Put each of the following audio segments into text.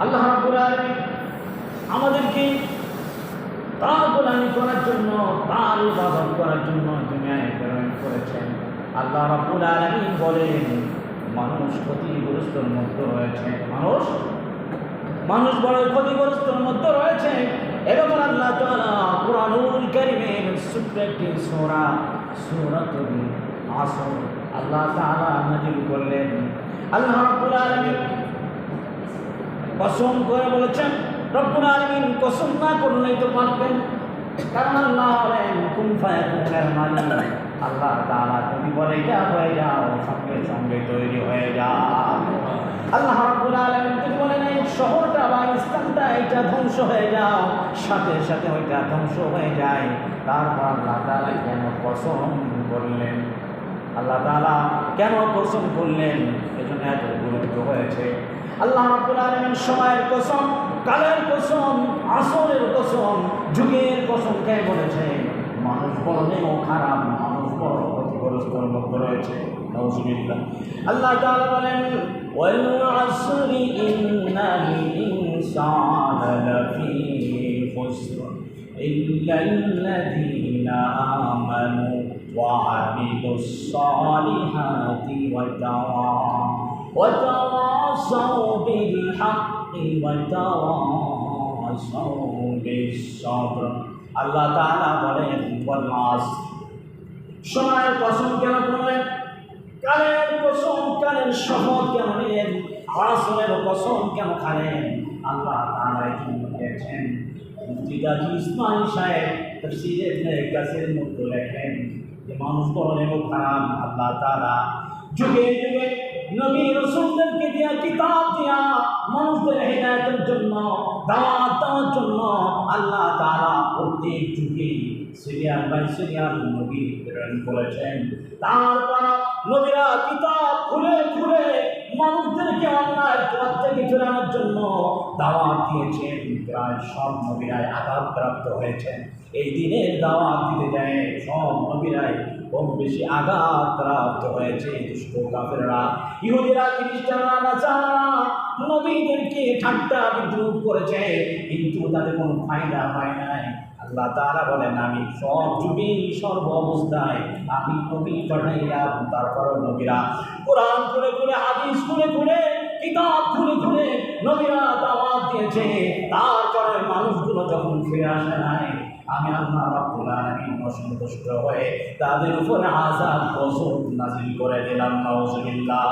আল্লাহ রাব্বুল আলামিন আমাদেরকে তার গোলামি করার জন্য, তার ইবাদত করার জন্য দুনিয়ায় প্রেরণ করেছেন। আল্লাহ রাব্বুল আলামিন বলেন মানুষ ক্ষতিগ্রস্তর মধ্যে রয়েছে, মানুষ বড় ক্ষতিগ্রস্তর মধ্যে রয়েছে। এবং আল্লাহ তাআলা কুরআনুল কারীমের ছোট্ট একটি সূরা সূরাতুল আসর আল্লাহ তাআলা নাযিল করলেন। আল্লাহ রাব্বুল আলামিন কসম করে বলেছেন, রব্বুল আলামিন কসম না করলেই তো পারতেন, কারণ আল্লাহ বলেন কুন ফায়াকুনের মালিক। আল্লাহ তাআলা যদি বলে এটা হয়ে যাও, সঙ্গে সঙ্গে তৈরি হয়ে যাও। আল্লাহ রাব্বুল আলামিন যদি বলেন এই শহরটা বা স্থানটা এটা ধ্বংস হয়ে যাও, সাথে সাথে ওইটা ধ্বংস হয়ে যায়। তারপর আল্লাহ তাআলা কেন কসম করলেন? আল্লাহ তাআলা কেন কসম করলেন? এজন্য এত গুরুত্ব হয়েছে। আল্লাহ রাব্বুল আলামিন সময়ের কসম, কালের কসম, আসরের কসম, যুগের কসম খেয়ে বলেছে মানুষ বড় খারাপ, মানুষ বড় ক্ষতিগ্রস্তর মধ্যে রয়েছে। নাউযুবিল্লাহ। আল্লাহ তাআলা বলেন ওয়াল আসরি ইন্নাল ইনসানা লাফি খুসর ইল্লাল্লাযীনা আমানু ওয়া আমিলুস সালিহাতি ওয়া তাওয়াসাউ বিল হাক্কি ওয়া তাওয়াসাউ বিস সাবর। আল্লাহ তাআলা বলেন ওয়াল আসর, সময়ের কসম কেন করলেন? কালের কসম, কালের শপথ কেন নিলেন? আসরের কসম কেন খালেন? আল্লাহ তাআলা এজন্য বলেছেন। মুফতি গাজী ইসমাইল সাহেব তাফসীরে ইবনে কাসিরের মধ্যে লেখেন যে মানুষ বড় খারাপ। আল্লাহ তাআলা যুগে যুগে নবী রাসূলদেরকে দিয়া, কিতাব দিয়া মানুষদের হিদায়াতের জন্য, দাওয়াত দেওয়ার জন্য আল্লাহ তাআলা প্রত্যেক যুগে সিরিয়াল বাই সিরিয়াল নবী প্রেরণ করেছেন। তারপর নবীরা কিতাব খুলে খুলে মানুষদেরকে অন্যায় পথ থেকে ফেরানোর জন্য দাওয়াত দিয়েছেন। প্রায় সব নবীরাই আঘাতপ্রাপ্ত হয়েছেন। এই দিনের দাওয়াত দিতে যায় সব নবীরাই কম বেশি আঘাতপ্রাপ্ত হয়েছে। দুষ্ট কাফেররা, ইহুদিরা, খ্রিস্টানরা, নাসারারা নবীদেরকে ঠাট্টা বিদ্রুপ করেছে, কিন্তু তাদের কোনো ফায়দা হয় নাই। আল্লাহ তাআলা বলেন আমি সব যুগে সর্ব অবস্থায় আমি নবী পাঠাইলাম। তারপরও নবীরা কোরআন খুলে খুলে, হাদিস খুলে খুলে, কিতাব খুলে খুলে নবীরা দাওয়াত দিয়েছে। তারপরে মানুষগুলো যখন ফিরে আসে নাই, আমি আল্লাহ রাব্বুল আলামিন অসন্তুষ্ট হয়ে তাদের উপরে আযাব গজব নাযিল করে দিলাম। নাউযুবিল্লাহ।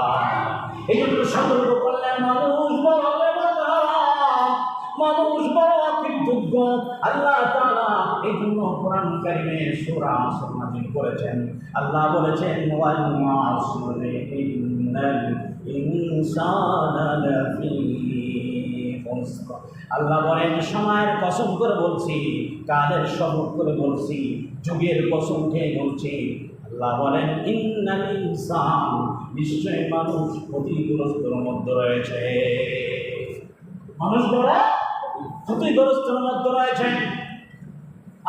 এই জন্য সতর্ক করলেন মানুষ বড় বেমানান, মানুষ বড় কৃতজ্ঞ। আল্লাহ তাআলা এই জন্য কোরআন কারীমে সূরা আসর নাযিল করেছেন। আল্লাহ বলেছেন ওয়াল আসরি ইন্নাল ইনসানা লাফি খুসর। আল্লাহ বলেন সময়ের কসম করে বলছি, কালের শপথ করে বলছি, যুগের কসম খেয়ে বলছি। আল্লাহ বলেন ইন্নাল ইনসান, নিশ্চয় মানুষ ক্ষতিগ্রস্তর মধ্যে রয়েছে। মানুষ বড় ক্ষতিগ্রস্তর মধ্যে রয়েছে।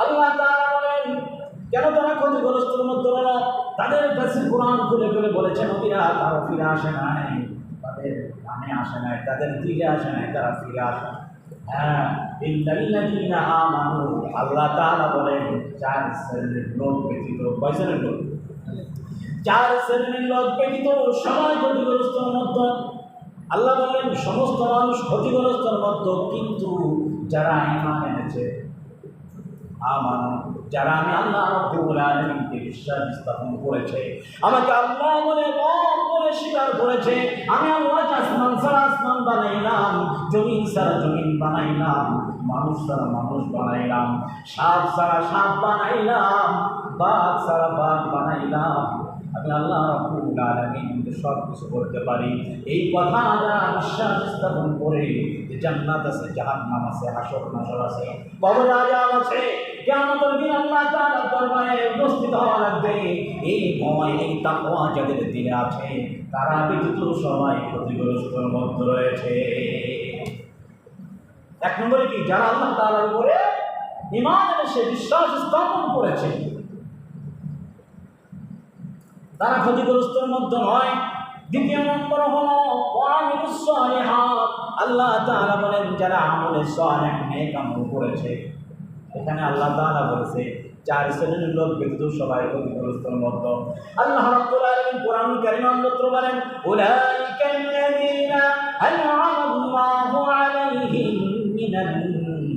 আল্লাহ তাআলা বলেন কেন তারা ক্ষতিগ্রস্তর মধ্যে রইল? তাদের কাছে কোরআন খুলে খুলে বলেছে নবীরা তারা ফিরে আসে নাই, তাদের কানে আসে নাই, তাদের দিলে আসে নাই, তারা ফিরে আসে। হ্যাঁ, ইল্লাল্লাযীনা আমানু। আল্লাহ তাআলা বলেন চার শ্রেণীর লোক ব্যতীত, কয় শ্রেণীর লোক? চার শ্রেণীর লোক ব্যতীত সবাই ক্ষতিগ্রস্তর মধ্যে। আল্লাহ বললেন সমস্ত মানুষ ক্ষতিগ্রস্তর মধ্যে, কিন্তু যারা ঈমান এনেছে, আমানু, যারা আমি আল্লাহ রাব্বুল আলামিনকে বিশ্বাস স্থাপন করেছে, আমাকে আল্লাহ বলে রব বলে স্বীকার করেছে, আমি আল্লাহ আসমান ছাড়া আসমান বানাইলাম, জমিন ছাড়া জমিন বানাইলাম, মানুষ ছাড়া মানুষ বানাইলাম, সাপ ছাড়া সাপ বানাইলাম, বাঘ ছাড়া বাঘ বানাইলাম, আমি আল্লাহ রাব্বুল আলামিন সব কিছু করতে পারি। এই কথা যারা বিশ্বাস স্থাপন করে যে জান্নাত আছে, জাহান্নাম আছে, হাসর নাসর আছে, কবর আযাব আছে, কিয়ামতের দিন আল্লাহ তাআলার দরবারে উপস্থিত হওয়া লাগবে, এই ভয়, এই তাকওয়া যাদের দিলে আছে, তারা ব্যতীত সবাই ক্ষতিগ্রস্তর মধ্যে রয়েছে। এক নম্বরে কি? যারা আল্লাহ তাআলার উপরে ঈমান এনেছে, বিশ্বাস স্থাপন করেছে, তারা ক্ষতিগ্রস্তর মধ্যে নয়। দ্বিতীয় নম্বর হলো ওয়ামিলুস সালিহাত। আল্লাহ তাআলা বলেন যারা আমলে সালেহ নেক আমল করেছে, এখানে আল্লাহ তাআলা বলেছে চার শ্রেণীর লোক ব্যতীত সবাই ক্ষতিগ্রস্তের মতো। আল্লাহ রাব্বুল আলামিন কোরআন কারীমে অন্যত্র বলেন উলাইকাল্লাযীনা আন'আমা আল্লাহু আলাইহিম মিনান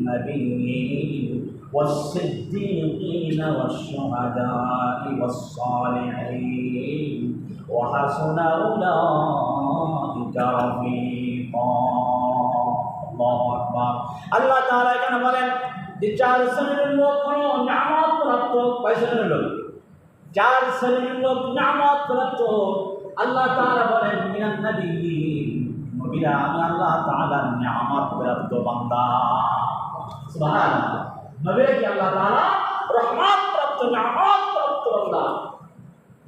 নাবিয়্যিন ওয়াস-সিদ্দীকিনা ওয়াশ-শুহাদা'i ওয়াস-সালিহিন ওয়া হাসুনা উলাইকা রাফীকা। আল্লাহু আকবার। আল্লাহ তাআলা এখানে বলেন যে চার শ্রেণীর লোক হলো নিয়ামত প্রাপ্ত। কয় শ্রেণীর লোক? চার শ্রেণীর লোক নিয়ামত প্রাপ্ত। আল্লাহ তাআলা বলেন মিনান নাবিয়্যিন, নবীরা আমি আল্লাহ তাআলার নিয়ামত প্রাপ্ত বান্দা। সুবহানাল্লাহ। নবীরা কি আল্লাহ তাআলা রহমত প্রাপ্ত, নিয়ামত প্রাপ্ত বান্দা।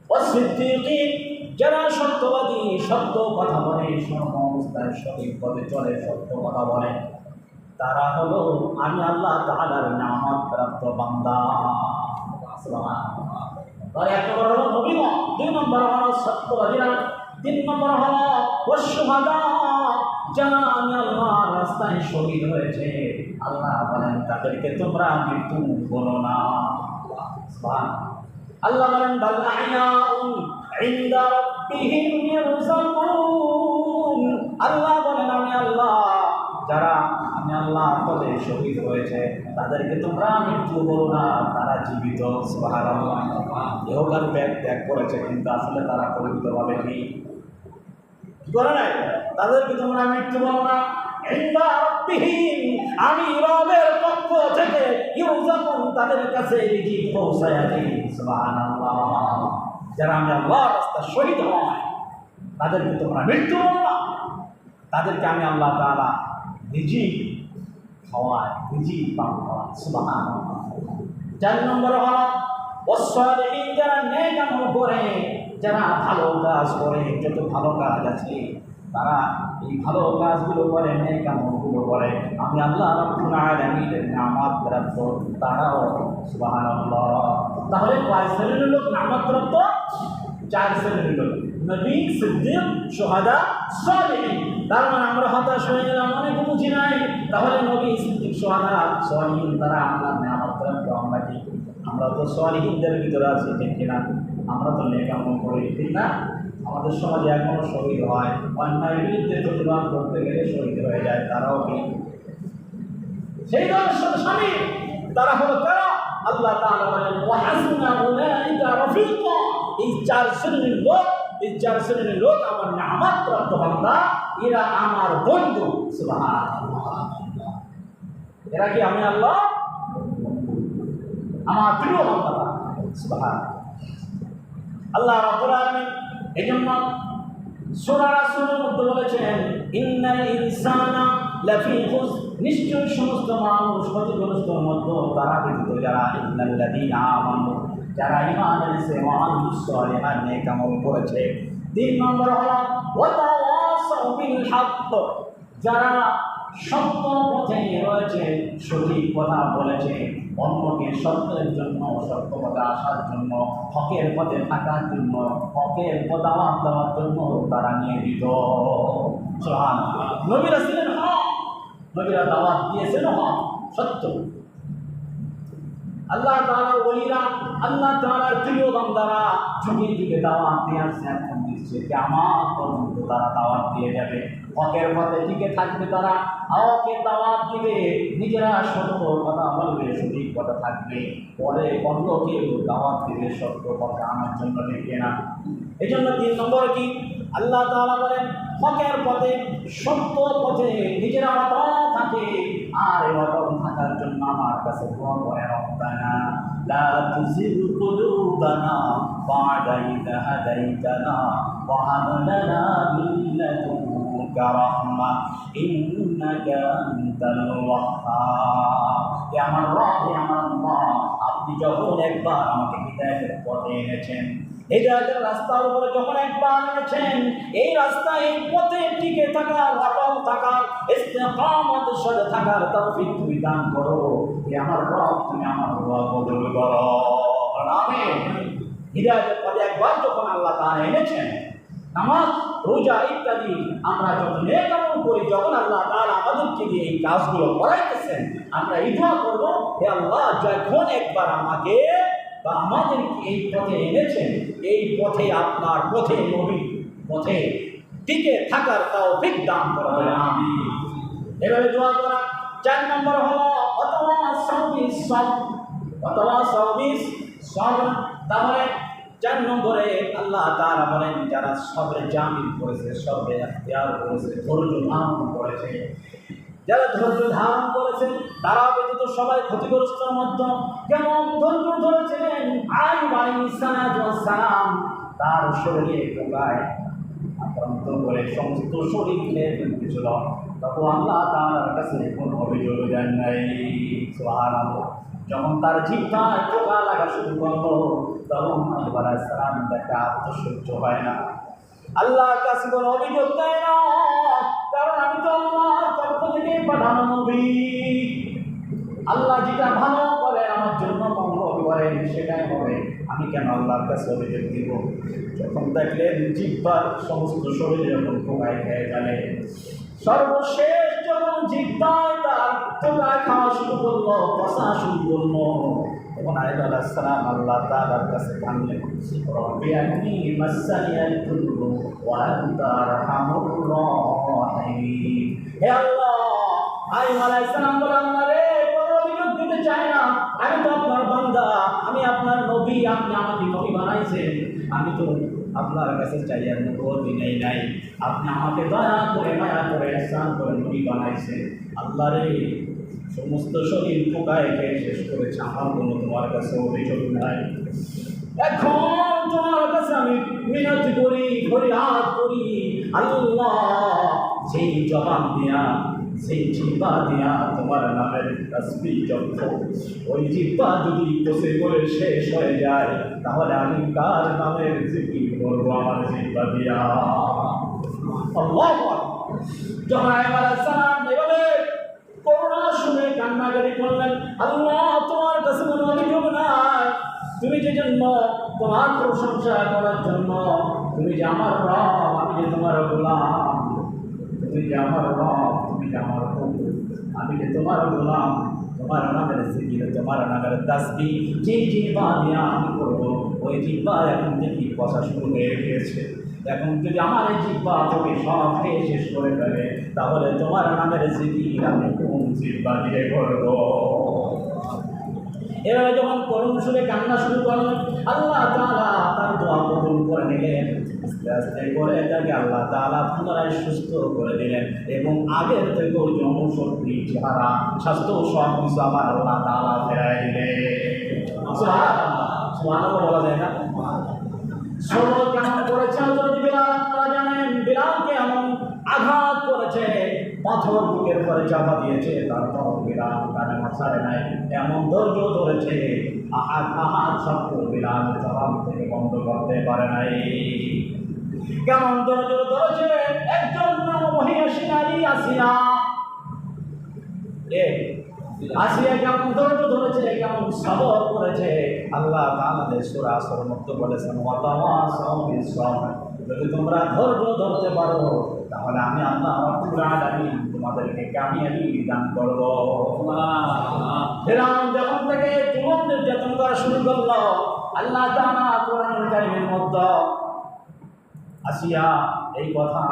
ওয়াস-সিদ্দীকিন, যারা সত্যবাদী, সত্য কথা বলে, সর্ব অবস্থায় সঠিক পথে চলে, সত্য কথা বলে, তারা হলো আমি আল্লাহ তাআলার নিয়ামত প্রাপ্ত বান্দা। সুবহানাল্লাহ। তাহলে এক নম্বর হলো নবীগণ, দুই নম্বর হলো সত্যবাদীরা, তিন নম্বর হলো ওয়াশ-শুহাদা, যারা আমি আল্লাহর রাস্তায় শহীদ হয়েছে, আল্লাহ বলেন তাদেরকে তোমরা মৃত্যু বলো না। সুবহানাল্লাহ। আল্লাহ বলেন বাল আহইয়াউন ইনদা রাব্বিহিম ইরযাকুন। আল্লাহ বলেন আমি আল্লাহ, যারা আমি আল্লাহর পথে শহীদ হয়েছে তাদেরকে তোমরা মৃত্যু বলো না, তারা জীবিত। সুবহানাল্লাহ। ইহকাল ত্যাগ করেছে কিন্তু আসলে তারা পবিত্রভাবে কি করে নাই, তাদেরকে তোমরা মৃত্যু বলো না। ইনদা রাব্বিহিম, আমি রবের পক্ষ থেকে ইরযাকুন, তাদের কাছে রিজিক পৌঁছায় দিই। সুবহানাল্লাহ। যারা আমি আল্লাহর রাস্তায় শহীদ হয় তাদেরকে তোমরা মৃত্যু বলো না, তাদেরকে আমি আল্লাহ তাআলা রিজিক খাওয়ায়, রিজিক পান করায়। সুবহানাল্লাহ। চার নম্বর হলো ওয়াস-সালিহিন, যারা নেক আমল করে, যারা ভালো কাজ করে, যত ভালো কাজ আছে তারা এই ভালো কাজগুলো করে, নেক আমলগুলো করে, আমি আল্লাহ রাব্বুল আলামিনের নিয়ামত প্রাপ্ত তারাও। সুবহানাল্লাহ। তাহলে কয় শ্রেণীর লোক নিয়ামত প্রাপ্ত? চার শ্রেণীর লোক, নবী, সিদ্দিক, শুহাদা, সালিহিন। তার মানে আমরা হতাশ হয়ে গেলাম, অনেক বুঝি নাই। তাহলে নবী, সিদ্দিক, শুহাদা, সালিহিন তারা আল্লাহর নিয়ামত প্রাপ্ত। আমরা কি? আমরা তো সালিহিনদের ভিতরে আছি, ঠিক কিনা? আমরা তো নেক আমল করি, ঠিক না? আমাদের সমাজে এখনো শহীদ হয়, অন্যায়ের বিরুদ্ধে প্রতিবাদ করতে গেলে শহীদ হয়ে যায়, তারাও কি সেই দলের সাথে শামিল? তারা হলো কারা? আল্লাহ তাআলা বলেন ওয়া হাসুনা উলাইকা রাফীকা। এই চার শ্রেণীর লোক, এই চার শ্রেণীর লোক আমার নিয়ামত প্রাপ্ত বান্দা, এরা আমার বন্ধু। সুবহানাল্লাহ। এরা কি আমি আল্লাহ আমার প্রিয় বান্দা। সুবহানাল্লাহ। আল্লাহ রাব্বুল আলামিন এজন্য সূরা রাসূলের মধ্যে বলেছেন ইন্নাল ইনসানা লাফি খুসর, নিশ্চয় সমস্ত মানুষ ক্ষতিগ্রস্তের মধ্যে, তারা ব্যতীত যারা ইন্নাল্লাযীনা আমানু, যারা ঈমান এনেছে, ওয়া আমিলুস সালিহাত, নেক আমল করেছে। তিন নম্বর হলো ওয়া তাওয়াসাউ বিল হক, যারা সত্য পথে রয়েছে, সঠিক কথা বলেছে, অন্যকে সত্যের জন্য, সত্য পথে আসার জন্য, হকের পথে থাকার জন্য, হকের দাওয়াত দেওয়ার জন্য তারা নিয়োজিত। সুবহানাল্লাহ। নবীরা ছিলেন হক, নবীরা দাওয়াত দিয়েছেন হক, সত্য। আল্লাহ তাআলার ওলিরা, আল্লাহ তাআলার প্রিয় বান্দারা যুগে যুগে দাওয়াত দিয়ে আসছে, এখন দিচ্ছে, কিয়ামত পর্যন্ত তারা দাওয়াত দিয়ে যাবে, হকের পথে টিকে থাকবে, তারা হকের দাওয়াত দিবে, নিজেরা সত্য কথা বলবে, সঠিক কথা থাকবে, পরে অন্যকে দাওয়াত দিবে সত্য পথে আনার জন্য, ঠিক না? এই জন্য তিন নম্বর কি আল্লাহ তাআলা বলেন হকের পথে, সত্য পথে নিজেরা অটল থাকে, আর এই অটল থাকার জন্য আমার কাছে দোয়া করে রব্বানা লা তুযিগ কুলুবানা বা'দা ইয হাদাইতানা ওয়া হাব লানা মিন লাদুনকা রাহমাহ ইন্নাকা আনতাল ওয়াহ্হাব। হে আমার রব, হে আমার আল্লাহ, আপনি যখন একবার আমাকে হিদায়াতের পথে এনেছেন, হিদায়াতের রাস্তার উপরে যখন একবার এনেছেন, এই রাস্তায়, এই পথে টিকে থাকার, অটল থাকার, ইস্তিকামতের সাথে থাকার তৌফিক তুমি দান করো। হে আমার রব, তুমি আমার দোয়া কবুল করো। আমিন। হিদায়াতের পথে একবার যখন আল্লাহ তাআলা এনেছেন, নামাজ রোজা ইত্যাদি আমরা যখন নেক আমল করি, যখন আল্লাহ তাআলা আমাদেরকে দিয়ে এই কাজগুলো করাইতেছেন, আমরা এই দোয়া করবো, হে আল্লাহ, যখন একবার আমাকে বা আমাদেরকে এই পথে এনেছেন, এই পথে আপনার পথে নবীর পথে টিকে থাকার তৌফিক দান করবেন, আমিন। এভাবে দোয়া করা। 4 নম্বর হলো অথবা সাউবিস সবর। তাহলে 4 নম্বরে আল্লাহ তাআলা বলেন, যারা সবরে জামিল করেছে, সবরে ইখতিয়ার করেছে, ধৈর্য ধারণ করেছে, যারা ধৈর্য ধারণ করেছেন তারা ব্যতীত সবাই ক্ষতিগ্রস্তের মধ্যে কেমন ধৈর্য ধরেছিলেন আইয়ুব আলাইহিস সালাম। তার শরীরে পোকায় আক্রান্ত করে সমস্ত শরীর খেয়ে ফেলতেছিল, তখন আল্লাহ তাআলার কাছে কোনো অভিযোগ দেন নাই। সুবহানাল্লাহ। যখন তার জিহ্বায় পোকা লাগা শুরু করলো, তখন আইয়ুব আলাইহিস সালাম দেখা সহ্য হয় না, আল্লাহর কাছে কোনো অভিযোগ দেয় না, কারণ আমি তো আল্লাহর পক্ষ থেকে পাঠানো নবী। আল্লাহ যেটা ভালো করে আমার জন্য মঙ্গল করেন সেটাই হবে, আমি কেন আল্লাহর কাছে অভিযোগ দিব? যখন দেখলেন জিহ্বার সমস্ত শরীর যখন পোকায় খেয়ে গেলে, সর্বশেষ যখন জিহ্বায় তার পোকায় খাওয়া শুরু করলো, পচা শুরু করলো, তখন আইয়ুব আলাইহিস সালাম আল্লাহ তাআলার কাছে কাঁদলেন, রব্বি আন্নী মাসানিয়াদ দুররু ওয়া আনতা আরহামুর রাহিমিন। হে আল্লাহ, আইয়ুব আলাইহিস সালাম বলেন, আল্লাহ রে, কোনো অভিযোগ দিতে চাই না, আমি তো আপনার বান্দা, আমি আপনার নবী, আপনি আমাকে নবী বানাইছেন, আমি তো আপনার কাছে চাই আর নবী নেই নাই, আপনি আমাকে দয়া করে মায়া করে ইহসান করে নবী বানাইছেন। আল্লাহ রে, সমস্ত শরীর পোকায় খেয়ে শেষ করেছে, আমার কোনো তোমার কাছে অভিযোগ নাই। এখন তোমার কাছে আমি মিনতি করি, ফরিয়াদ করি, আল্লাহ, সেই জবান দিয়া, সেই জিহ্বা দিয়া তোমার নামের তাসবিহ জপ, ওই জিহ্বা যদি পচে করে শেষ হয়ে যায়, তাহলে আমি কার নামের জিকির করবো আমার জিহ্বা দিয়া? আল্লাহু আকবার। যখন আইয়ুব আলাইহিস সালাম এভাবে করোনা শুনে কান্নাকাটি করলেন, আল্লাহ, তোমার কাছে কোনো অভিযোগ নাই, তুমি যে জন্য তোমার প্রশংসা করার জন্য, তুমি যে আমার রব, আমি যে তোমার গোলাম, তুমি যে আমার রব, তুমি যে আমার বন্ধু, আমি যে তোমার গোলাম, তোমার নামের জিকির, তোমার নামের তাসবিহ যে জিহ্বা দিয়ে আমি করবো, ওই জিহ্বা এখন দেখি পচা শুরু হয়ে গিয়েছে। এখন যদি আমার এই জিহ্বা তোকে সব খেয়ে শেষ করে ফেলে, তাহলে তোমার নামের জিকির আমি কোন জিহ্বা দিয়ে করবো? এভাবে যখন করুণ সুরে কান্না শুরু করলেন, আল্লাহ তাআলা তার দোয়া কবুল করে নিলেন। আস্তে আস্তে করে তাকে আল্লাহ তাআলা পুনরায় সুস্থ করে দিলেন, এবং আগের থেকেও জনশক্তি, চেহারা, স্বাস্থ্য সব কিছু আবার আল্লাহ তাআলা ফেরাই দিলেন। সুবহানাল্লাহ। সুবহানাল্লাহ বলা যায় না? সবর কেমন করেছে হযরত বিলাল, আপনারা জানেন, বিলালকে এমন আঘাত করেছে, পাথর বুকের পরে চাপা দিয়েছে, তারপর বিলাল কানে মাছারে নাই, এমন ধৈর্য ধরেছে, আহাত শব্দ বিলাল জবান থেকে বন্ধ করতে পারে নাই। কেমন ধৈর্য ধরেছে একজন মহিষী নারী আসিয়া, আসিয়া কেমন ধৈর্য ধরেছে, কেমন সবর করেছে। আল্লাহ তাআলা সূরা আসর মধ্যে বলেছেন, ওয়াতাওয়াসাউ বিস-সাবর, যদি তোমরা ধৈর্য ধরতে পারো, তাহলে আমি আল্লাহ রাব্বুল আলামিন তোমাদেরকে কামিয়াবি দান করব। ফিরআউন যখন থেকে জুলুম নির্যাতন করা শুরু করলো, আল্লাহ তাআলা কোরআনুল কারীমের মধ্যে আসিয়া এই কথা,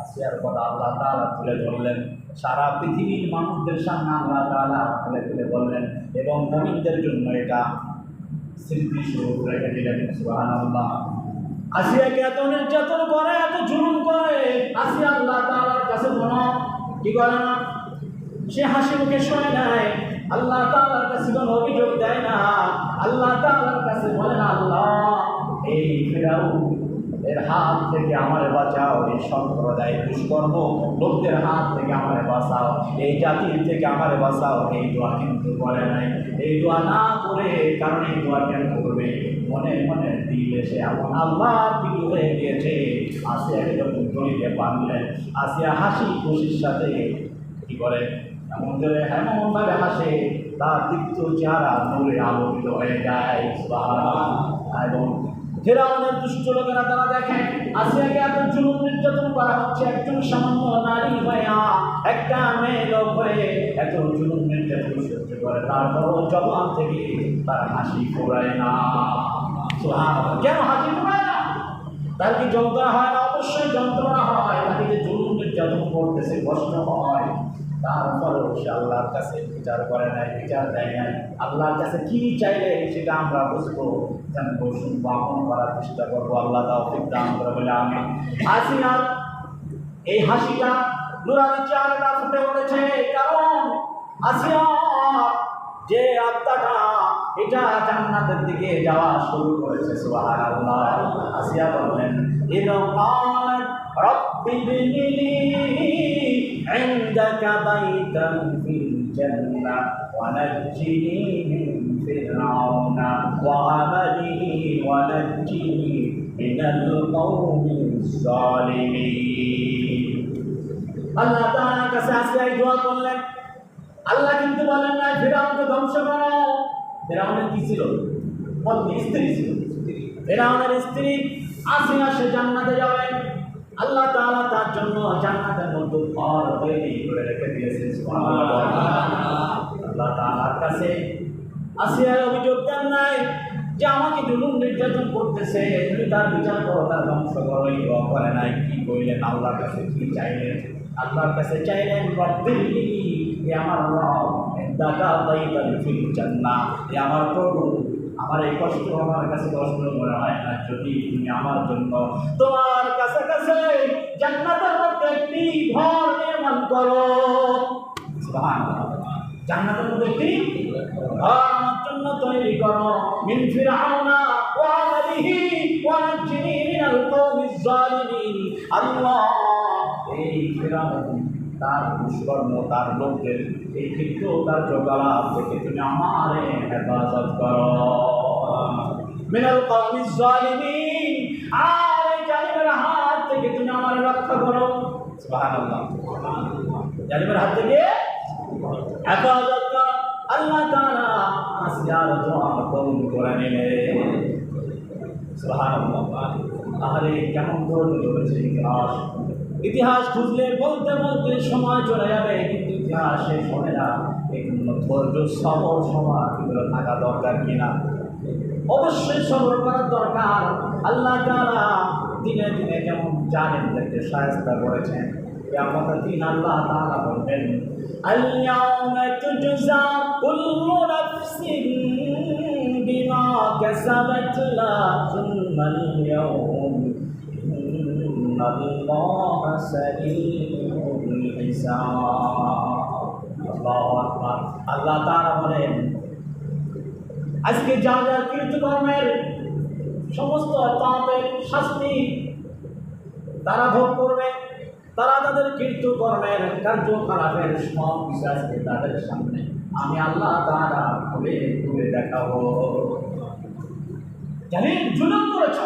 আসিয়ার কথা আল্লাহ তাআলা তুলে ধরলেন, সারা পৃথিবীর মানুষদের সামনে আল্লাহ তাআলা তুলে তুলে বললেন, এবং মুমিনদের জন্য এটা স্মৃতিস্বরূপ রেখে দিলেন। সুবহানাল্লাহ। আসিয়াকে এত নির্যাতন করে, এত জুলুম করে, আসিয়া আল্লাহ তাআলার কাছে কোনো কি করে না, সে হাসি মুখে শোনে নাই, আল্লাহ তাআলার কাছে কোনো অভিযোগ দেয় না, আল্লাহ তাআলার কাছে বলে না, আল্লাহ, এই ফিরআউন এর হাত থেকে আমারে বাঁচাও, এই সম্প্রদায় দুষ্কর্ম লোকদের হাত থেকে আমারে বাঁচাও, এই জাতির থেকে আমারে বাঁচাও। এই দোয়া কিন্তু করে নাই। এই দোয়া না করে, কারণ এই দোয়া কেন করবে? মনে মনে দিল এসে এমন আল্লাহর প্রিয় হয়ে গিয়েছে। আসিয়াকে যখন দড়িতে বাঁধলেন, আসিয়া হাসি খুশির সাথে কি করে, এমন করে এমনভাবে হাসে, তার দীপ্ত চেহারা নূরে আলোকিত হয়ে যায়। সুবহানাল্লাহ। এবং ফিরআউনের দুষ্ট লোকেরা তারা দেখে আসিয়াকে এত জুলুম নির্যাতন করা হচ্ছে, একজন সামান্য নারী হইয়া, একটা মেয়ে লোক হয়ে এত জুলুম নির্যাতন সহ্য করে, তারপরও জবান থেকে তার হাসি ফোরায় না। সুবহানাল্লাহ। কেন হাসি ফোরায় না? তার কি যন্ত্রণা হয় না? অবশ্যই যন্ত্রণা হয়। তাকে যে জুলুম নির্যাতন করতেছে কষ্ট হয়, তারপরেও সে আল্লাহর কাছে বিচার করে নাই, বিচার দেয় নাই। আল্লাহর কাছে কি চাইলে সেটা আমরা বুঝবো, জানবো, শুনবো, আমল করার চেষ্টা করবো। আল্লাহ তাওফিক দান করে বলে আমি আসিয়া এই হাসিটা নুরানি চেহারাটা ফুটে উঠেছে, কারণ আসিয়া যে আত্মাটা এটা জান্নাতের দিকে যাওয়া শুরু করেছে। সুবহানাল্লাহ। আসিয়া বললেন ইদা ক্বালাত রাব্বি ইবনি লি ইনদাকা বাইতান ফিল জান্নাহ ওয়া নাজ্জিনি মিন ফিরআউনা ওয়া আমালিহি ওয়া নাজ্জিনি মিনাল কওমিজ জালিমিন। আল্লাহ তাআলার কাছে আসিয়া দোয়া করলেন। আল্লাহ কিন্তু বলেন না ফিরআউনকে ধ্বংস করো। ফিরআউনের কি ছিল? পত্নী, স্ত্রী ছিল। ফিরআউনের স্ত্রী আসিয়া সে জান্নাতে যাবে। আল্লাহ তাআলা তার জন্য জান্নাতের মধ্যে ঘর তৈরি করে রেখে দিয়েছেন। সুবহানাল্লাহ। আল্লাহ তাআলার কাছে আসিয়ার অভিযোগ দেন নাই যে আমাকে জুলুম নির্যাতন করতেছে, তুমি তার বিচার করো, তার ধ্বংস করো। এই দোয়া করে নাই। কি কইলেন? আল্লাহর কাছে কি চাইলেন? আল্লাহর কাছে চাইলেন রব্বিরলি, এ আমার রব, ইনদাকা বাইতান ফিল জান্নাহ, এ আমার প্রভু, আমার এই কষ্ট আমার কাছে কষ্ট মনে হয় না, যদি তুমি আমার জন্য তোমার কাছে কাছে জান্নাতের মধ্যে একটি ঘর নির্মাণ করো। সুবহানাল্লাহ। জান্নাতের মধ্যে একটি ঘর আমার জন্য তৈরি করো। মিন ফিরআউনা ওয়া আমালিহি ওয়া নাজ্জিনি মিনাল কওমিজ জালিমিন। আল্লাহ, এই ফিরআউন, তার দুষ্কর্ম, তার লোকদের এই কৃত্য কার্যকলাপ থেকে তুমি আমারে হেফাজত করো। মিনাল কওমিজ জালিমিন, আর এই জালিমের হাত থেকে তুমি আমারে রক্ষা করো। সুবহানাল্লাহ। জালিমের হাত থেকে হেফাজত করো। আল্লাহ তাআলা আসিয়ার দোয়া কবুল করে নিলেন। সুবহানাল্লাহ। আরে কেমন ধৈর্য ধরেছে ইতিহাস। ইতিহাস খুঁজলে বলতে বলতে সময় চলে যাবে, কিন্তু ইতিহাস শেষ হবে না। এই জন্য ধৈর্য, সবর সবার ভিতরে থাকা দরকার কিনা? অবশ্যই সবর করার দরকার। আল্লাহ তাআলা দিনে দিনে যেমন জালিমদেরকে শায়েস্তা করেছেন, কিয়ামতের দিন আল্লাহ তাআলা বলবেন আল-ইয়াওমা তুজজা কুল্লু নাফসিন বিমা কাসাবাত লা যুলমাল ইয়াওম ইন্নাল্লাহা সারিউল হিসাব। আল্লাহু আকবার। আল্লাহ তাআলা বলেন আজকে যা যা কৃতকর্মের সমস্ত পাপের শাস্তি তারা ভোগ করবে, তারা তাদের কৃতকর্মের কার্যকলাপের সব কিছু আজকে তাদের সামনে আমি আল্লাহ তাআলা খুলে খুলে দেখাবো। জানেন, জুলুম করেছ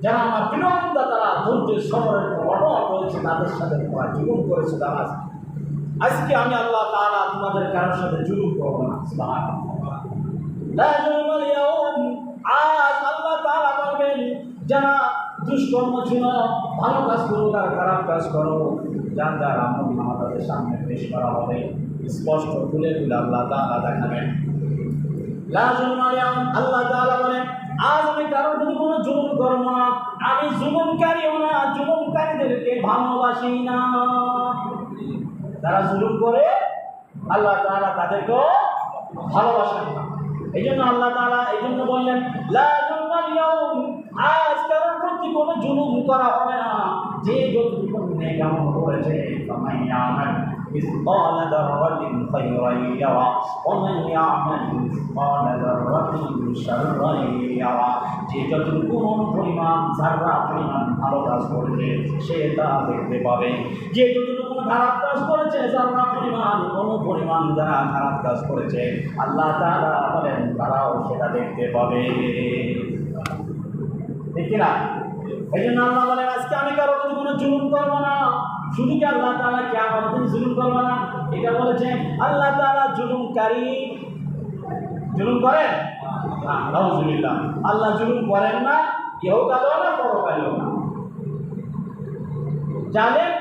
যারা আমার বিনম্রতা, তারা ধৈর্য সবরের অটল রয়েছে, তাদের সাথে তোমরা জুলুম করেছো। তারা আজকে আমি আল্লাহ তাআলা তোমাদের কারোর সাথে জুলুম করবো না। সুবহানাল্লাহ। লা যুলমাল ইয়াউম। আজ আল্লাহ তাআলা বলবেন যারা দুষ্কর্ম ছিল, ভালো কাজ করো আর খারাপ কাজ করো, যার যার আমল আমাদের সামনে পেশ করা হবে, স্পষ্ট খুলে খুলে আল্লাহ তাআলা দেখাবেন। লা যুলমাল ইয়াউম। আল্লাহ তাআলা বলেন আজ আমি কারোর যদি কোনো জুলুম করবো না, আমি জুলুমকারীও না, জুলুমকারীদেরকে ভালোবাসি না। যারা জুলুম করে আল্লাহ তাআলা তাদেরকেও ভালোবাসেন না। এই জন্য আল্লাহ তাআলা এই জন্য বললেন লা যুলমাল ইয়াউম, আজ কারোর প্রতি কোনো জুলুম করা হবে না। যে যতটুকু নেক আমল করেছে, ফামান ইয়ামাল মিসকালা যাররাতিন খায়রান ইয়ারা ওয়া মান ইয়ামাল মিসকালা যাররাতিন শাররান ইয়ারা। যে যতটুকু পরিমাণ যারা পরিমাণ ভালো কাজ করেছে সে তা দেখতে পাবে, যে যতটুকু খারাপ কাজ করেছে যারা পরিমাণ কোনো পরিমাণ যারা খারাপ কাজ করেছে আল্লাহ তাআলা বলেন তারাও সেটা দেখতে পাবে। ঠিক না? এই জন্য আল্লাহ বলেন আজকে আমি কারো প্রতি কোনো জুলুম করবো না। শুধু কি আল্লাহ তাআলা কিয়ামতের দিন জুলুম করবো না এটা বলেছেন? আল্লাহ তাআলা জুলুমকারী জুলুম করেন? নাউজুবিল্লাহ। আল্লাহ জুলুম করেন না, ইহকালেও না, পরকালেও না। জানেন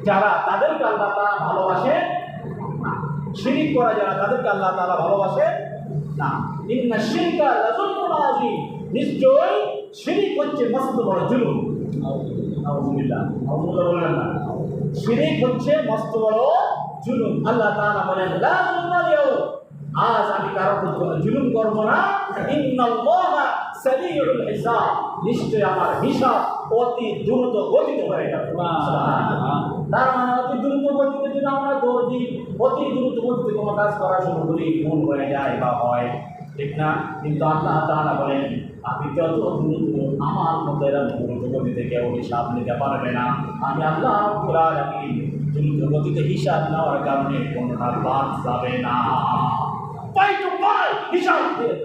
যারা, তাদেরকে আল্লাহ তাআলা ভালোবাসে না। শিরিক করা যারা, তাদেরকে আল্লাহ তাআলা ভালোবাসে না। ইন্না শিরকা লাযুলমুন আযীম, নিশ্চয়ই শিরিক হচ্ছে মস্ত বড় জুলুম। নাউজুবিল্লাহ, নাউজুবিল্লাহ বললেন না। শিরিক হচ্ছে মস্ত বড় জুলুম। আল্লাহ তাআলা বলেন লা যুলমা আল-ইয়াওম, আজ আমি কারো প্রতি কোনো জুলুম করব না। ইন্নাল্লাহা সারিউল হিসাব, নিশ্চয় আমার হিসাব অতি দ্রুত গতিতে হয়ে যাবে। তার মানে অতি দ্রুত গতিতে যদি আমরা দৌড় দিই, অতি দ্রুত গতিতে কোনো কাজ করা শুরু করি, ভুল হয়ে যায় বা হয়, ঠিক না? কিন্তু আল্লাহ তাআলা বলেন আমি যত দ্রুত, আমার মতো এরকম দ্রুত গতিতে কেউ হিসাব নিতে পারবে না। আমি আল্লাহ রাব্বুল আলামিন দ্রুত গতিতে হিসাব নেওয়ার কারণে কোনোটা বাদ যাবে না। পাই টু পাই হিসাব দিয়ে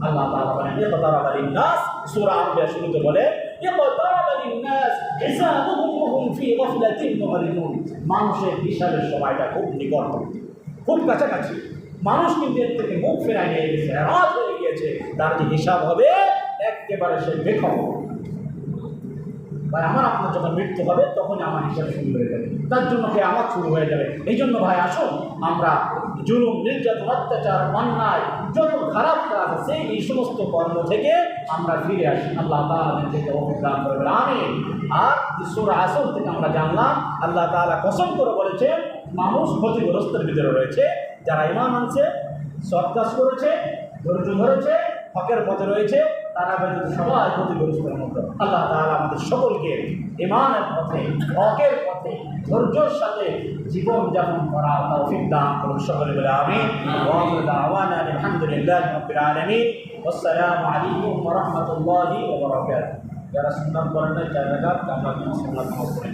আল্লাহ তাআলা বলেন ইকতারাবা লিন-নাস, সূরা আম্বিয়া শুরুতে বলে ইকতারাবা লিন-নাস হিসাবুহুম ওয়া হুম ফি গাফলাতিন মু'রিদুন, মানুষের হিসাবের সময়টা খুব নিকট, খুব কাছাকাছি। মানুষ কিন্তু এর থেকে মুখ ফেরায় নিয়ে গেছে, রাত হয়ে গিয়েছে। তার যে হিসাব হবে একেবারে সে বেখবর। ভাই আমার আপনার যখন মৃত্যু হবে তখন আমার হিসাব শুরু হয়ে যাবে, তার জন্য কিয়ামত শুরু হয়ে যাবে। এই জন্য ভাই আসুন আমরা জুলুম, নির্যাতন, অত্যাচার, অন্যায়, যত খারাপ কাজ আছে এই সমস্ত কর্ম থেকে আমরা ফিরে আসি। আল্লাহ তাআলা থেকে অভিজ্ঞান করবেন, আমিন। আর সূরা আসর থেকে আমরা জানলাম আল্লাহ তাআলা কসম করে বলেছে মানুষ ক্ষতিগ্রস্তের ভিতরে রয়েছে। যারা ঈমান আনছে, সৎ কাজ করেছে, ধৈর্য ধরেছে, হকের পথে রয়েছে, তারা ব্যতীত সবাই ক্ষতিগ্রস্তের মতো। আল্লাহ তাআলা আমাদের সকলকে ঈমানের পথে, হকের পথে, ধৈর্যের সাথে জীবন যাপন করা তৌফিক দান করুন। সকলে বলে আমিন। ওয়া আখিরু দাওয়ানা আলহামদুলিল্লাহি রাব্বিল আলামিন। আসসালামু আলাইকুম ওয়া রাহমাতুল্লাহি ওয়া বারাকাতুহু। যারা সুন্নাত করেন না, চার রাকাত আমরা সুন্নাত নামাজ পড়ি।